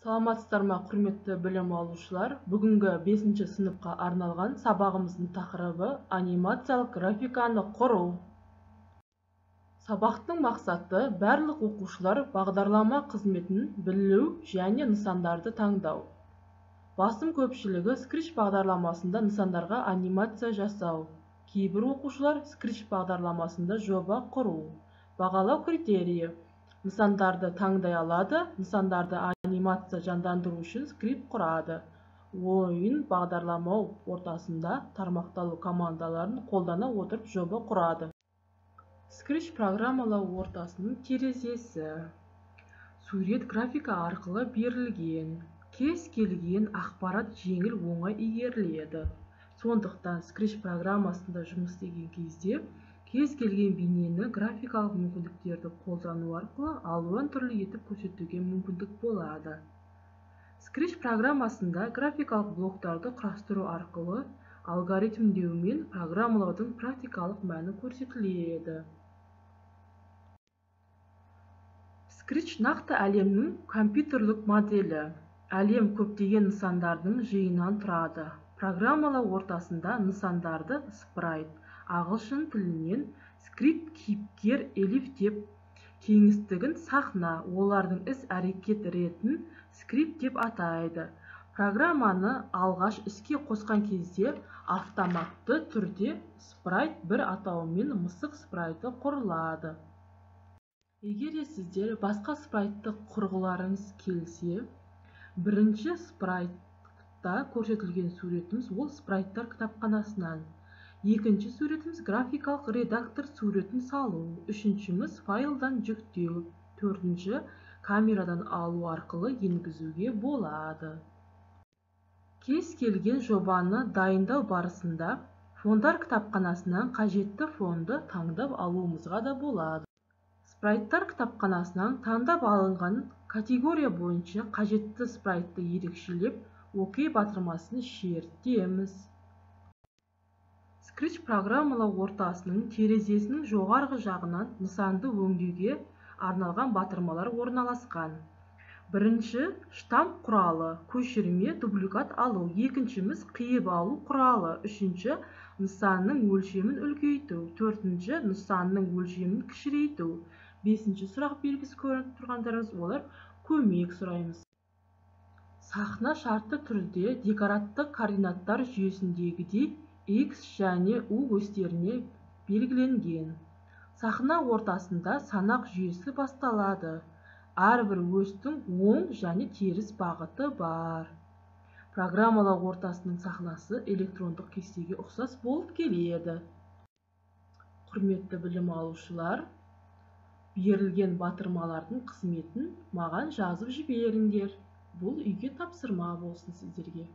Саламатсыздар ма, құрметті білім алушылар? Бүгінгі 5-ші сыныпқа арналған сабағымыздың тақырыбы анимациялық графиканы құру. Сабақтың мақсаты барлық оқушылар бағдарлама қызметін білу және нысандарды таңдау. Басым көпшілігі Scratch бағдарламасында нысандарға анимация жасау. Кейбір оқушылар Scratch бағдарламасында жоба құру. Бағалау критерийі: нысандарды таңдай алады, нысандарды анимация жандандыру үшін скрипт құрады. Ойын бағдарламау ортасында тармақталу командаларын қолдана отырып жоба құрады. Scratch программалау ортасының терезесі. Сурет графика арқылы берілген. Кез келген ақпарат жеңіл оңай игеріледі. Сондықтан Scratch программасында жұмыс істеген кезде кез келген бейнені графикалық мүмкіндіктерді қолдану арқылы алуан түрлі етіп көрсетуге мүмкіндік болады. Scratch программасында графикалық блоктарды құрастыру арқылы алгоритмдеу мен программалаудың практикалық мәні көрсетіледі. Scratch нақты әлемнің компьютерлік моделі. Әлем көптеген нысандардың жиынынан тұрады. Программалау ортасында нысандарды спрайт, ағылшын тілінен скрипт кейіпкер элиф деп, кеңістігін сахна, олардың іс-әрекет ретін скрипт деп атайды. Программаны алғаш іске қосқан кезде автоматты түрде спрайт бір атауымен мысық спрайты құрылады. Егер сіздер басқа спрайтты құрғыларыңыз келсе, бірінші спрайтта көрсетілген суретіміз ол спрайттар кітапханасынан. Екінші суретіміз графикалық редактор суретін салу. Үшіншіміз файлдан жүктеу. Төртінші камерадан алу арқылы енгізуге болады. Кез келген жобаны дайындау барысында фондар кітапханасынан қажетті фонды таңдап алуымызға да болады. Спрайттар кітапханасынан таңдап алынған категория бойынша қажетті спрайтты ерекшелеп, ОК батырмасын шертеміз. Scratch программалау ортасының терезесінің жоғарғы жағынан нысанды өңдеуге арналған батырмалар орналасқан. Бірінші штамп құралы, көшірме, дубликат алу. Екіншіміз қиып алу құралы. Үшінші нысанның өлшемін үлкейту. Төртінші нысанның өлшемін кішірейту. Бесінші сұрақ белгісі көрініп тұрғандарыңыз, олар көмек сұраймыз. Сахна шартты түрде декоратты координаттар жүйесіндегідей X және U осьтеріне белгіленген. Сахна ортасында санақ жүйесі басталады. Әрбір осьтің оң және теріс бағыты бар. Программалау ортасының сахнасы электрондық кестеге ұқсас болып келеді. Құрметті білім алушылар, берілген батырмалардың қызметін маған жазып жіберіңдер. Бұл үйге тапсырма болсын сіздерге.